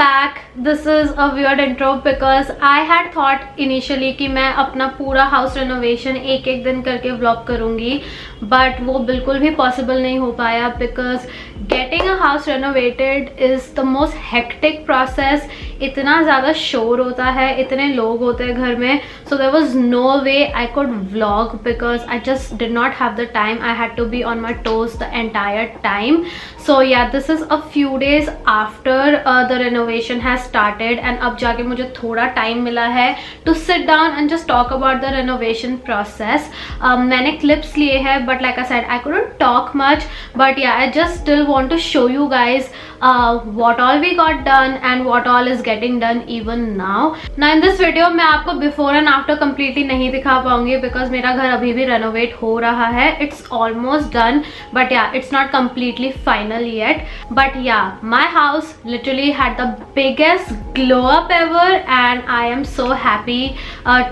Back. This is a weird intro because I had thought initially कि मैं अपना पूरा हाउस रेनोवेशन एक एक दिन करके व्लॉग करूँगी, बट वो बिल्कुल भी पॉसिबल नहीं हो पाया because getting a house renovated is the most hectic process. इतना ज़्यादा शोर होता है, इतने लोग होते हैं घर में, so there was no way I could vlog because I just did not have the time. I had to be on my toes the entire time. So yeah this is a few days after the renovation has started and अब जाके मुझे थोड़ा time मिला है to sit down and just talk about the renovation process. मैंने clips लिए हैं but like I said I couldn't talk much, but yeah I just still want to show you guys what all we got done and what all is getting done even now. Now in this video मैं आपको before and after completely नहीं दिखा पाऊंगी because मेरा घर अभी भी renovate हो रहा है. It's almost done but yeah, it's not completely final yet. But yeah, my house literally had the biggest glow up ever and I am so happy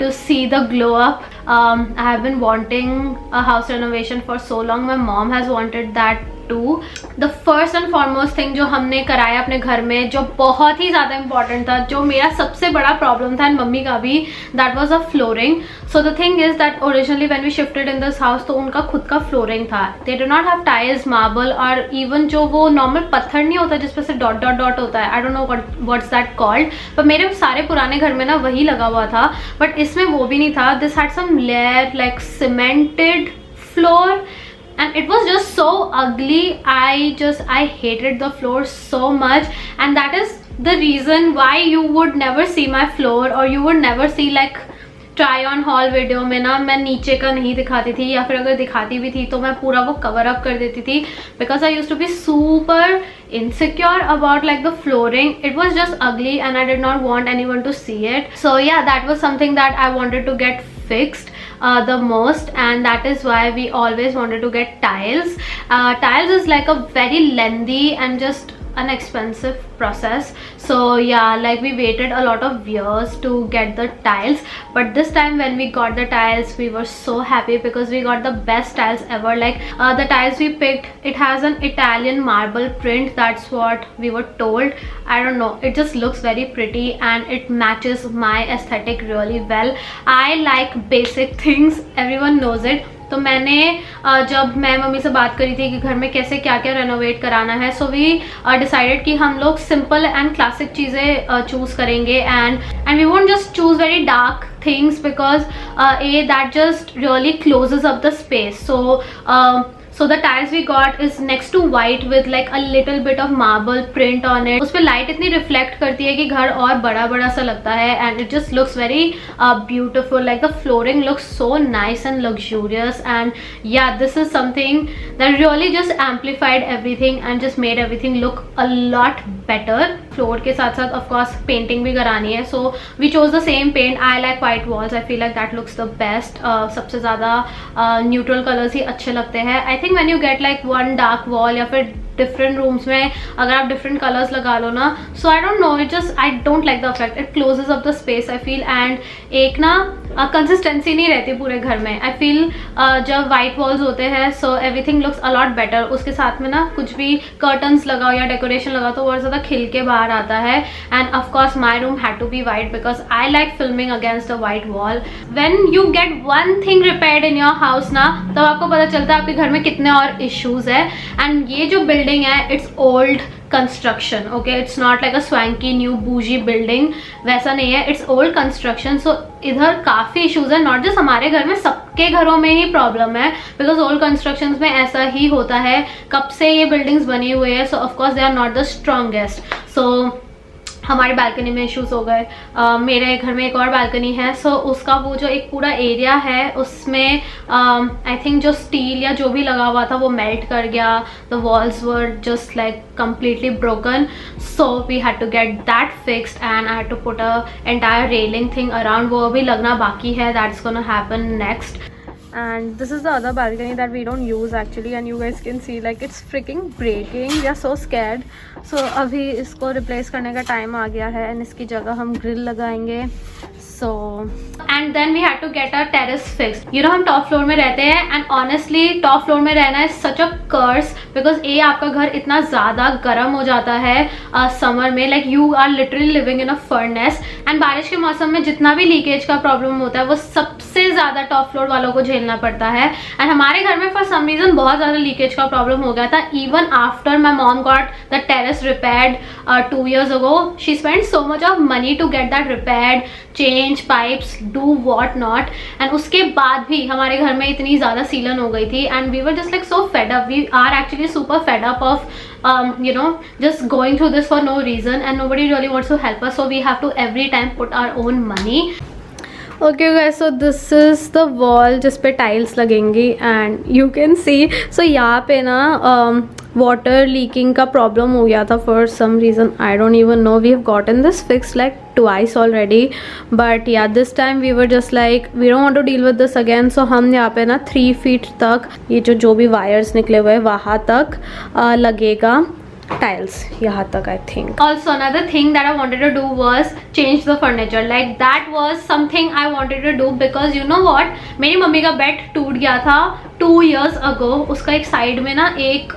to see the glow up. I have been wanting a house renovation for so long. My mom has wanted that to. The first and foremost thing जो हमने कराया अपने घर में, जो बहुत ही ज़्यादा important था, जो मेरा सबसे बड़ा प्रॉब्लम था एंड मम्मी का भी, that was a flooring. So the thing is that originally when we shifted in this house तो उनका खुद का फ्लोरिंग था. They do not have tiles, marble और इवन जो वो नॉर्मल पत्थर नहीं होता जिसपे से डॉट डॉट डॉट होता है, आई don't know what's that called, पर मेरे सारे पुराने घर में ना वही लगा हुआ था. बट इसमें वो भी नहीं था. This had some layer like cemented floor and it was just so ugly. I hated the floor so much and that is the reason why you would never see my floor or you would never see like try on hall video में ना मैं नीचे का नहीं दिखाती थी, या फिर अगर दिखाती भी थी तो मैं पूरा वो कवर अप कर देती थी because I used to be super insecure about like the flooring. It was just ugly and I did not want anyone to see it. So yeah, that was something that I wanted to get fixed the most, and that is why we always wanted to get tiles. Tiles is like a very lengthy and just an expensive process, so yeah, like we waited a lot of years to get the tiles, but this time when we got the tiles we were so happy because we got the best tiles ever. Like the tiles we picked, it has an Italian marble print, that's what we were told. I don't know, it just looks very pretty and it matches my aesthetic really well. I like basic things, everyone knows it. तो मैंने जब मैं mummy से बात करी थी कि घर में कैसे क्या क्या रेनोवेट कराना है, सो वी डिसाइडेड कि हम लोग सिंपल एंड क्लासिक चीज़ें चूज़ करेंगे and we won't just choose very dark things because that just really closes up the space. So the tiles we got is next to white with like a little bit of marble print on it. उसपे light इतनी reflect करती है कि घर और बड़ा बड़ा सा लगता है and it just looks very beautiful. Like the flooring looks so nice and luxurious and yeah, this is something that really just amplified everything and just made everything look a lot better. Floor के साथ साथ of course painting भी करानी है, so we chose the same paint. I like white walls. I feel like that looks the best. सबसे ज़्यादा neutral colors ही अच्छे लगते हैं. I think when you get like one dark wall या फिर डिफरेंट रूम्स में अगर आप डिफरेंट कलर्स लगा लो ना, so I don't know, it just I don't like the effect. It closes up the space I feel and एक ना कंसिस्टेंसी नहीं रहती पूरे घर में. आई फील जब वाइट वॉल्स होते हैं so everything looks a lot better. उसके साथ में ना कुछ भी कर्टन्स लगाओ या डेकोरेशन लगाओ तो बहुत ज़्यादा खिल के बाहर आता है. And of course my room had to be white because I like filming against the white wall. When you get one thing repaired in your house ना, तब आपको पता चलता है आपके घर में कितने और इश्यूज है. एंड ये जो बिल्डिंग है, it's old construction, okay, it's not like a swanky new बूजी बिल्डिंग, वैसा नहीं है. It's old construction. सो इधर काफ़ी इश्यूज है, नॉट जस्ट हमारे घर में, सबके घरों में ही प्रॉब्लम है बिकॉज ओल्ड कंस्ट्रक्शंस में ऐसा ही होता है. कब से ये बिल्डिंग्स बनी हुई है, so of course they are not the strongest. सो हमारी बालकनी में इश्यूज हो गए. मेरे घर में एक और बालकनी है, सो उसका वो जो एक पूरा एरिया है उसमें आई थिंक जो स्टील या जो भी लगा हुआ था वो मेल्ट कर गया. The walls were just like completely broken, so we had to get that fixed and I had to put a entire railing thing around. वो अभी लगना बाकी है, that's gonna happen next. And this is the other balcony that we don't use actually, and you guys can see like it's freaking breaking. We are so scared. So अभी इसको replace करने का time आ गया है and इसकी जगह हम grill लगाएंगे. So and then we had to get our terrace fixed. You know हम टॉप फ्लोर में रहते हैं and honestly टॉप फ्लोर में रहना is such a curse because A आपका घर इतना ज़्यादा गर्म हो जाता है समर में, like you are literally living in a furnace, and बारिश के मौसम में जितना भी लीकेज का प्रॉब्लम होता है वो सबसे ज़्यादा टॉप फ्लोर वालों को झेलना पड़ता है. एंड हमारे घर में फॉर सम रीज़न बहुत ज़्यादा लीकेज का प्रॉब्लम हो गया था. Even after my mom got the terrace repaired 2 years ago, she spent so much of money to get that repaired, change pipes, do what not, and उसके बाद भी हमारे घर में इतनी ज़्यादा सीलन हो गई थी and we were just like so fed up. We are actually super fed up of you know just going through this for no reason and nobody really wants to help us, so we have to every time put our own money. Okay guys, so this is the wall जिस पे tiles लगेंगी and you can see, so यहाँ पे ना water leaking का problem हो गया था for some reason. I don't even know. We have gotten this fixed like twice already, but yeah, this time we were just like we don't want to deal with this again. So हम यहाँ पे ना 3 feet तक ये जो भी wires निकले हुए हैं वहाँ तक लगेगा tiles, यहाँ तक I think. Also another thing that I wanted to do was change the furniture. Like that was something I wanted to do because you know what, मेरी मम्मी का बेड टूट गया था 2 years ago. उसका एक side में ना एक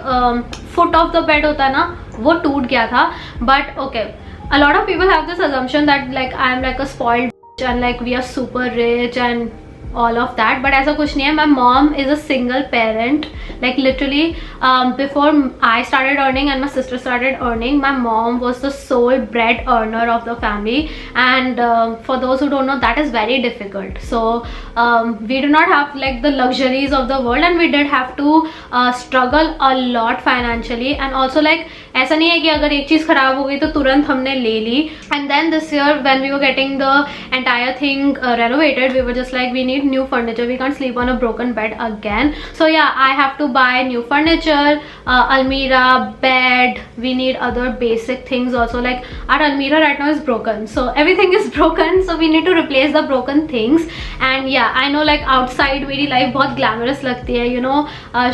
foot of the bed होता है ना, वो टूट गया था. But okay, a lot of people have this assumption that like I am like a spoiled bitch and like we are super rich and all of that, but ऐसा कुछ नहीं है. My mom is a single parent, like literally before I started earning and my sister started earning, my mom was the sole bread earner of the family, and for those who don't know, that is very difficult. So we do not have like the luxuries of the world and we did have to struggle a lot financially, and also like ऐसा नहीं है कि अगर एक चीज़ खराब हो गई तो तुरंत हमने ले ली. And then this year when we were getting the entire thing renovated, we were just like we need new furniture, we can't sleep on a broken bed again. So yeah, I have to buy new furniture, almirah, bed, we need other basic things also. Like our almirah right now is broken, so everything is broken, so we need to replace the broken things. And yeah, I know like outside मेरी life बहुत glamorous लगती है, you know,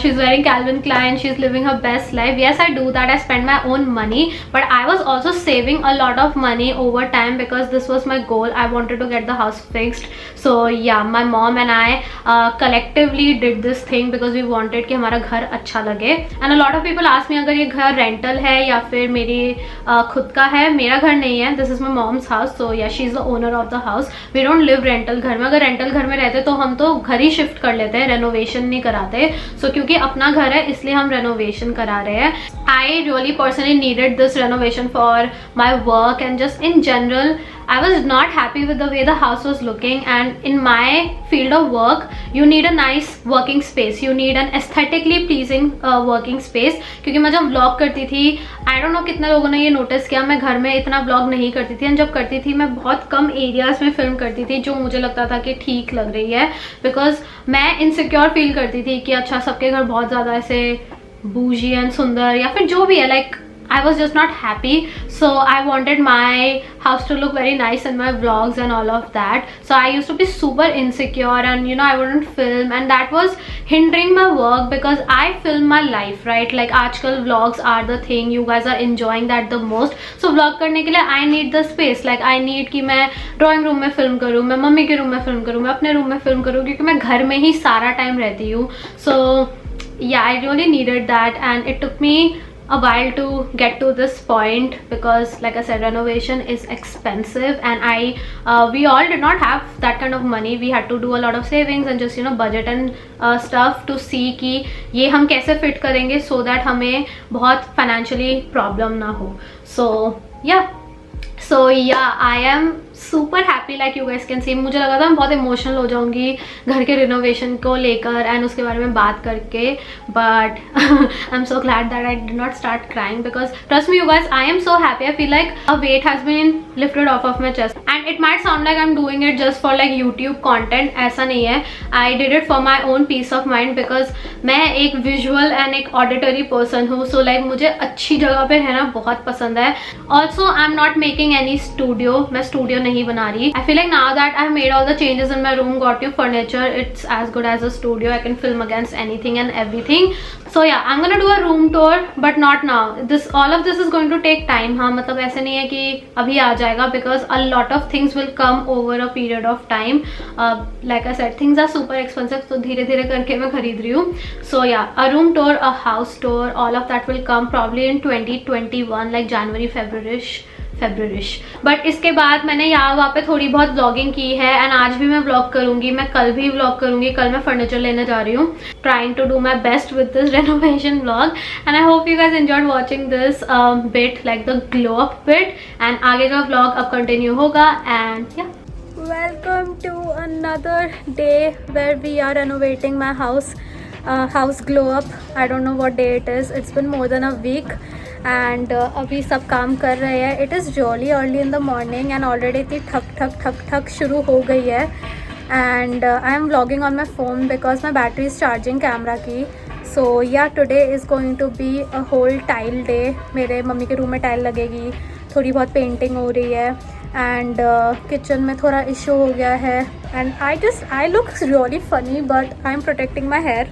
she's wearing Calvin Klein, she's living her best life. Yes, I do that, I spend my own money, but I was also saving a lot of money over time because this was my goal. I wanted to get the house fixed. So yeah, my mom and I collectively did this thing because we wanted कि हमारा घर अच्छा लगे. And a lot of people ask me अगर ये घर rental है या फिर मेरी खुद का है. मेरा घर नहीं है, this is my mom's house, so yeah, she's the owner of the house. We don't live rental घर में. अगर rental घर में रहते तो हम तो घर ही shift कर लेते हैं, renovation नहीं कराते. So क्योंकि अपना घर है इसलिए हम renovation करा रहे हैं. I really personally needed this renovation for my work and just in general. I was not happy with the way the house was looking, and in my field of work you need a nice working space, you need an aesthetically pleasing working space. क्योंकि मैं जब vlog करती थी, I don't know कितने लोगों ने ये notice किया, मैं घर में इतना vlog नहीं करती थी, और जब करती थी मैं बहुत कम areas में film करती थी जो मुझे लगता था कि ठीक लग रही है, because मैं insecure feel करती थी कि अच्छा सबके घर बहुत ज़्यादा ऐसे bougie and सुंदर या फिर जो भी है, like I was just not happy. So I wanted my house to look very nice in my vlogs and all of that. So I used to be super insecure and you know I wouldn't film, and that was hindering my work because I film my life, right? Like आजकल vlogs are the thing, you guys are enjoying that the most. So vlog करने के लिए I need the space, like I need कि मैं drawing room में film करूँ, मैं mummy के room में film करूँ, मैं अपने room में film करूँ, क्योंकि मैं घर में ही सारा time रहती हूँ. So yeah, I really needed that, and it took me a while to get to this point because like I said, renovation is expensive, and we all did not have that kind of money. We had to do a lot of savings and just you know budget and stuff to see कि ये हम कैसे fit करेंगे so that हमें बहुत financially problem ना हो. So yeah, I am super happy, like you guys can see. मुझे लगा था मैं बहुत emotional हो जाऊंगी घर के renovation को लेकर and उसके बारे में बात करके, but I'm so glad that I did not start crying because trust me you guys, I am so happy. I feel like a weight has been lifted off of my chest, and it might sound like I'm doing it just for like YouTube content. ऐसा नहीं है, I did it for my own peace of mind because मैं एक visual and एक auditory person हूँ, so like मुझे अच्छी जगह पे रहना बहुत पसंद है. Also I'm not making any studio, मैं studio नहीं बना रही. I feel like now that I've made all the changes in my room, got new furniture, it's as good as a studio. I can film against anything and everything. So yeah, I'm gonna do a room tour, but not now. All of this is going to take time. हाँ, मतलब ऐसे नहीं है कि अभी आ जाएगा, because a lot of things will come over a period of time. Like I said, things are super expensive, तो धीरे धीरे करके मैं खरीद रही हूँ. So yeah, a room tour, a house tour, all of that will come probably in 2021, like January, February. But इसके बाद मैंने यहाँ वहाँ पे थोड़ी बहुत व्लॉगिंग की है, एंड आज भी मैं व्लॉग करूँगी, मैं कल भी व्लॉग करूँगी. कल मैं फर्नीचर लेने जा रही हूँ. Trying to do my best with this renovation vlog, and I hope you guys enjoyed watching this bit, like the glow up bit. And आगे का व्लॉग अब कंटिन्यू होगा. And yeah, welcome to another day where we are renovating my house glow up. I don't know what day it is. It's been more than a week. And अभी सब काम कर रहे हैं. It is really early in the morning and already इतनी ठक शुरू हो गई है. And I am vlogging on my phone because my battery is charging camera की. So yeah, today is going to be a whole tile day. मेरे मम्मी के रूम में टाइल लगेगी, थोड़ी बहुत पेंटिंग हो रही है, एंड किचन में थोड़ा इशू हो गया है. And I look really funny, but I am protecting my hair,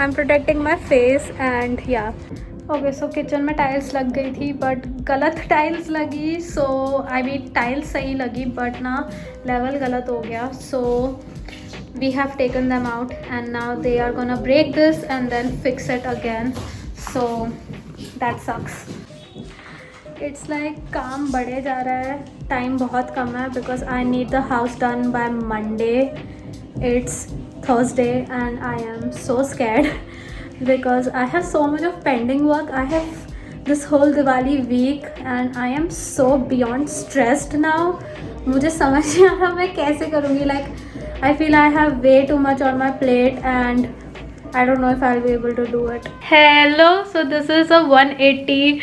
I am protecting my face. And yeah, okay, so kitchen में टाइल्स लग गई थी, बट गलत टाइल्स लगी. सो आई मीन टाइल्स सही लगी, बट ना लेवल गलत हो गया. So we have taken them out, and now they are gonna break this and then fix it again. So that sucks. It's like काम बढ़े जा रहा है, टाइम बहुत कम है, because I need the house done by Monday. It's Thursday and I am so scared because I have so much of pending work. I have this whole Diwali week and I am so beyond stressed now. मुझे समझ नहीं आ रहा मैं कैसे करूँगी. Like I feel I have way too much on my plate and I don't know if I'll be able to do it. Hello, so this is a 180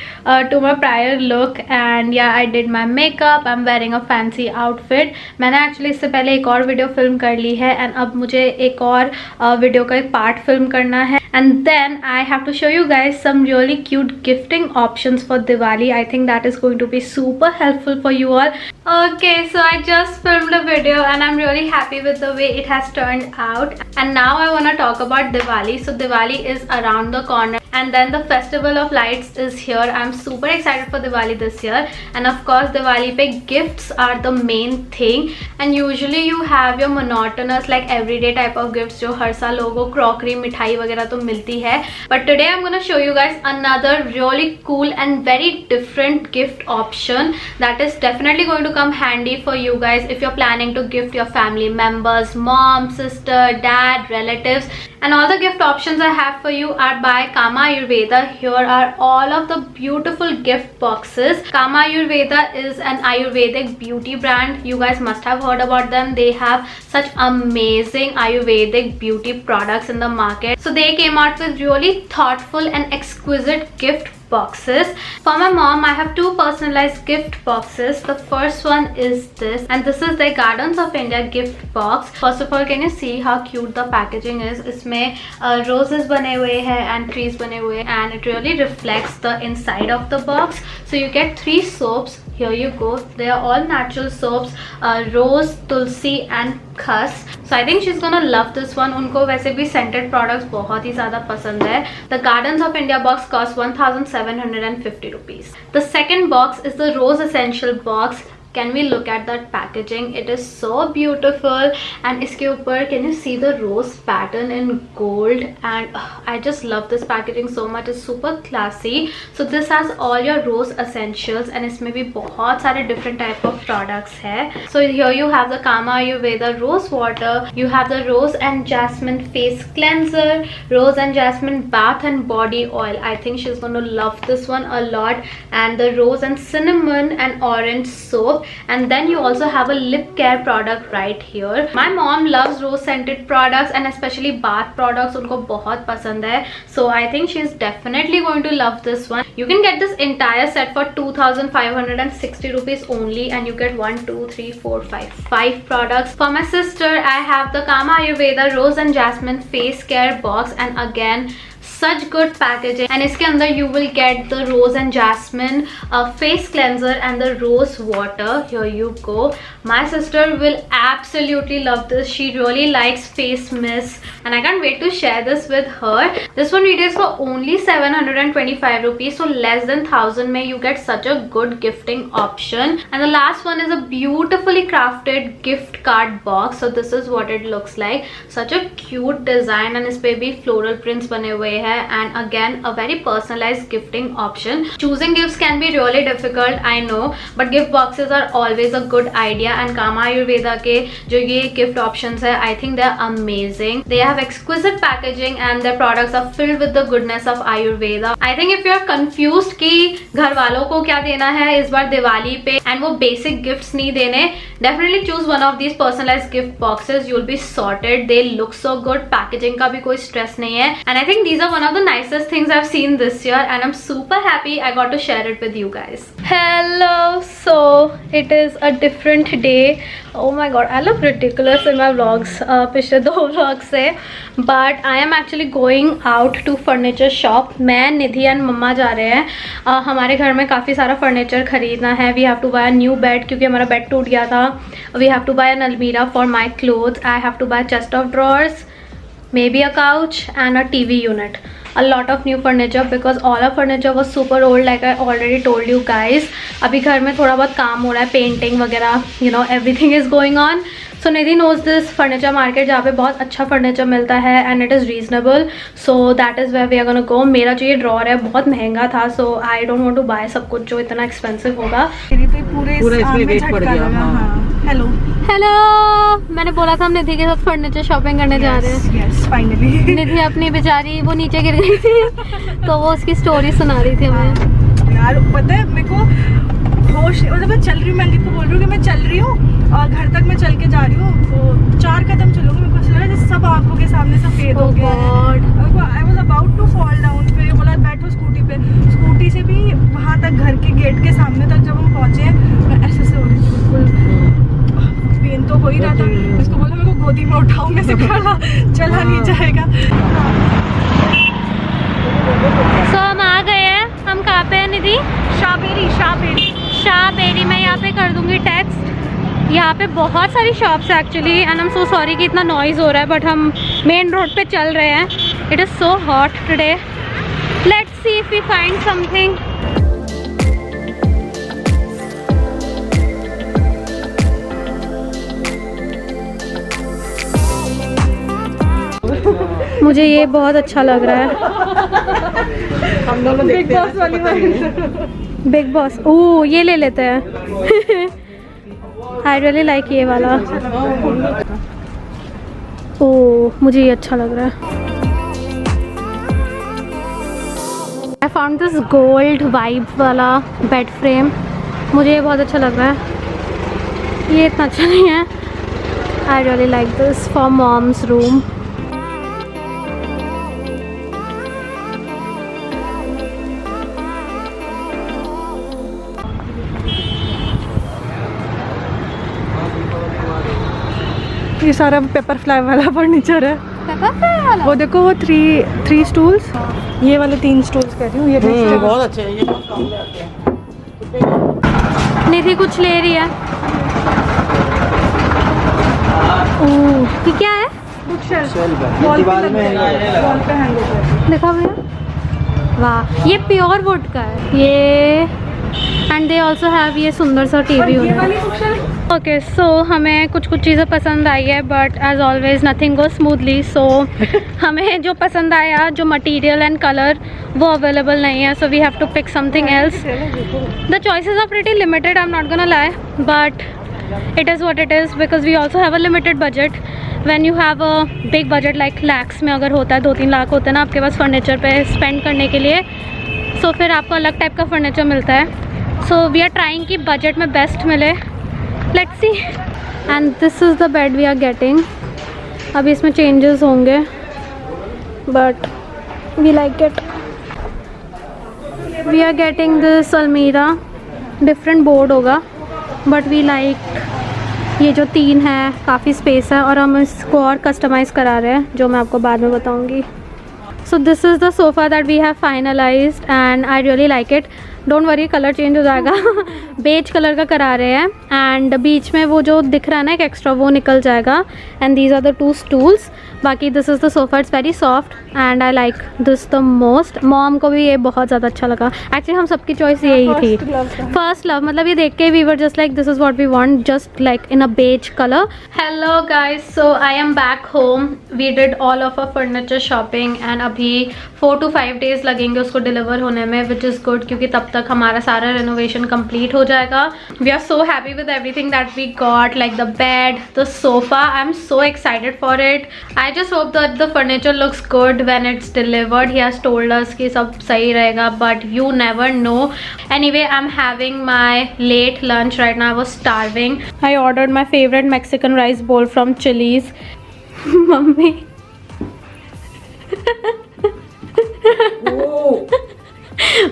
to my prior look, and yeah, I did my makeup. I'm wearing a fancy outfit. मैंने actually इससे पहले एक और video film कर ली है, and अब मुझे एक और वीडियो का एक पार्ट फिल्म करना है, and then I have to show you guys some really cute gifting options for Diwali. I think that is going to be super helpful for you all. Okay, so I just filmed a video and I'm really happy with the way it has turned out, and now I want to talk about Diwali. So Diwali is around the corner, and then the festival of lights is here. I'm super excited for Diwali this year, and of course Diwali pe gifts are the main thing, and usually you have your monotonous like everyday type of gifts जो हर साल लोगों को crockery मिठाई वगैरह तो मिलती है, but today I'm gonna show you guys another really cool and very different gift option that is definitely going to come handy for you guys if you're planning to gift your family members, mom, sister, dad, relatives. And all the gift options I have for you are by Kama Ayurveda. Here are all of the beautiful gift boxes. Kama Ayurveda is an Ayurvedic beauty brand. You guys must have heard about them. They have such amazing Ayurvedic beauty products in the market. So they came out with really thoughtful and exquisite gift boxes. For my mom, I have two personalized gift boxes. The first one is this, and this is the Gardens of India gift box. First of all, can you see how cute the packaging is? इसमें roses बने हुए हैं and trees बने हुए हैं, and it really reflects the inside of the box. So you get 3 soaps. Here you go. They are all natural soaps, rose, tulsi and khas. So I think she's gonna love this one. उनको वैसे भी scented products बहुत ही ज़्यादा पसंद है. The Gardens of India box costs 1,750 rupees. The second box is the Rose Essential box. Can we look at that packaging? It is so beautiful, and इसके ऊपर can you see the rose pattern in gold, and I just love this packaging so much. It's super classy. So this has all your rose essentials, and इसमें भी बहुत सारे different type of products है. So here you have the Kama Ayurveda rose water, you have the rose and jasmine face cleanser, rose and jasmine bath and body oil. I think she's going to love this one a lot. And the rose and cinnamon and orange soap. And then you also have a lip care product right here. My mom loves rose scented products and especially bath products. उनको बहुत पसंद है. So I think she's definitely going to love this one. You can get this entire set for 2,560 rupees only, and you get 1, 2, 3, 4, 5 products. For my sister, I have the Kama Ayurveda Rose and Jasmine Face Care Box, and again such good packaging, and इसके अंदर you will get the rose and jasmine face cleanser and the rose water. Here you go. My sister will absolutely love this. She really likes face mist and I can't wait to share this with her. This one retails for only 725 rupees, so less than 1000 में you get such a good gifting option. And the last one is a beautifully crafted gift card box. So this is what it looks like. Such a cute design and इस पे भी floral prints बने हुए हैं, and again a very personalized gifting option. Choosing gifts can be really difficult, I know, but gift boxes are always a good idea. And Kama Ayurveda के जो ये gift options है, I think they are amazing. They have exquisite packaging and their products are filled with the goodness of Ayurveda. I think if you are confused कि घर वालों को क्या देना है इस बार दिवाली पे and वो basic gifts नहीं देने, definitely choose one of these personalized gift boxes. You'll be sorted. They look so good. Packaging का भी कोई stress नहीं है. And I think these are one of the nicest things I've seen this year and I'm super happy I got to share it with you guys. Hello. So it is a different day. Oh my god, I look ridiculous in my vlogs. पिछले 2 vlogs से. But I am actually going out to furniture shop. मैं निधि and मम्मा जा रहे हैं. हमारे घर में काफ़ी सारा फर्नीचर खरीदना है. We have to buy a new bed क्योंकि हमारा बेड टूट गया था. We have to buy an almirah for my clothes. I have to buy chest of drawers, maybe a couch and a TV unit. A lot of new furniture because all our furniture was super old, like I already told you guys. अभी घर में थोड़ा बहुत काम हो रहा है, painting वगैरह, you know, everything is going on. So Nidhi knows this furniture market जहाँ पे बहुत अच्छा फर्नीचर मिलता है and it is reasonable. So that is where we are gonna go. मेरा जो ये ड्रॉर है बहुत महंगा था, so I don't want to buy सब कुछ जो इतना एक्सपेंसिव होगा. पूरे इसमें वेट पड़ गया. हेलो हेलो, मैंने बोला था हम निधि के साथ फर्नीचर शॉपिंग करने जा रहे हैं. Yes finally. निधि अपनी बेचारी वो नीचे गिर गई थी तो वो उसकी स्टोरी सुना रही थी हमें. यार पता है मेरे को होश, मतलब मैं चल रही हूँ, मैं अंकित को बोल रही हूँ कि मैं चल रही हूँ और घर तक मैं चल के जा रही हूँ, तो 4 कदम चलूँगी, मेरे को ऐसा लगा जैसे सब आंखों के सामने सफेद हो गया है. I was about to fall down. फिर बोला बैठो स्कूटी पे. स्कूटी से भी वहाँ तक घर के गेट के सामने तक जब हम पहुँचे ऐसे ऐसे हो रही थी, बिल्कुल पेन तो हो ही रहा था. इसको बोला मेरे को गोदी में उठाओ, मैं से चला नहीं जाएगा. सो हम आ गए हैं. हम कहाँ पे हैं निधि? शाहबेरी. मैं यहाँ पे कर दूंगी टेक्स्ट. यहाँ पे बहुत सारी शॉप्स है actually and I am so sorry कि इतना नॉइज़ हो रहा है, बट हम मेन रोड पे चल रहे हैं. It is so hot today. Let's see if we find something. मुझे ये बहुत अच्छा लग रहा है. हम दोनों बिग बॉस वाली बिग बॉस. ओह ये ले लेते हैं. आई रियली लाइक ये वाला. ओह मुझे ये अच्छा लग रहा है. I found this gold vibe वाला बेड फ्रेम. मुझे ये बहुत अच्छा लग रहा है. ये इतना अच्छा नहीं है. I really like this for moms room. ये सारा पेपर फ्लाई वाला फर्नीचर है. पेपर फ्लाई वाला? वो देखो वो 3 स्टूल्स. ये वाले 3 स्टूल्स कह रही हूँ. ये बहुत अच्छे हैं. ये बहुत काम में आते हैं. निधि कुछ ले रही है. ओह ये क्या है? दीवार में वॉल पे हैंग होता है. देखा भैया. वाह ये प्योर वुड का है ये. एंड दे ऑल्सो हैव ये सुंदर सा टीवी यूनिट. ओके सो हमें कुछ चीज़ें पसंद आई है, but as always nothing go smoothly. So हमें जो पसंद आया, जो मटेरियल एंड कलर वो अवेलेबल नहीं है. So we have to pick something else. The choices are pretty limited, I am not gonna lie, but it is what it is because we also have a limited budget. When you have a big budget like lakhs में अगर होता है, 2-3 लाख होता है ना आपके पास furniture पे spend करने के लिए, सो फिर आपको अलग टाइप का फर्नीचर मिलता है. सो वी आर ट्राइंग कि बजट में बेस्ट मिले. Let's see. And this is the bed we are getting. अभी इसमें चेंजेस होंगे but we like it. We are getting this almirah. Different board होगा बट वी लाइक ये जो 3 है, काफ़ी स्पेस है और हम इसको और कस्टमाइज़ करा रहे हैं जो मैं आपको बाद में बताऊंगी. so this is the sofa that we have finalized and I really like it. Don't worry, colour change हो जाएगा. बेज कलर का करा रहे हैं एंड बीच में वो जो दिख रहा है ना एक एक्स्ट्रा वो निकल जाएगा. And these are the 2 stools. बाकी this is the sofa, it's very soft and I like this the most. Mom को भी ये बहुत ज़्यादा अच्छा लगा. एक्चुअली हम सबकी चॉइस यही थी. फर्स्ट लव, मतलब ये देख के we were just like this is what we want, just like in a beige colour. Hello guys, so I am back home. We did all of a furniture shopping and अभी 4 to 5 days लगेंगे उसको deliver होने में, which is good क्योंकि तब तक हमारा सारा रेनोवेशन कंप्लीट हो जाएगा. We are so happy with everything that we got, like the bed, the sofa. I am so excited for it. I just hope that the furniture looks good when it's delivered. He has told us कि सब सही रहेगा, but you never know. Anyway, I am having my late lunch right now. I was starving. I ordered my favourite Mexican rice bowl from Chili's. Mummy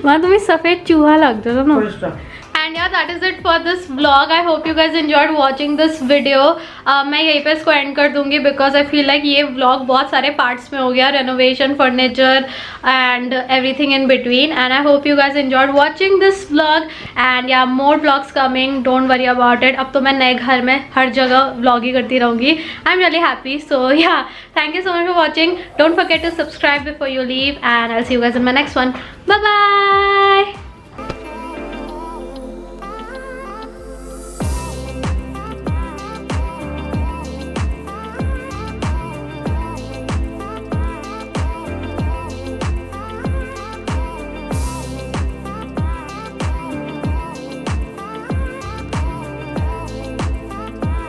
वहाँ तुम्हें सफ़ेद चूहा लग जाता ना. And yeah, that is it for this vlog. I hope you guys enjoyed watching this video. मैं यहीं पे इसको end कर दूँगी because I feel like ये vlog बहुत सारे parts में हो गया, renovation, furniture and everything in between. And I hope you guys enjoyed watching this vlog. And yeah, more vlogs coming. Don't worry about it. अब तो मैं नए घर में हर जगह vlog ही करती रहूँगी. I'm really happy. So yeah, thank you so much for watching. Don't forget to subscribe before you leave. And I'll see you guys in my next one. Bye bye.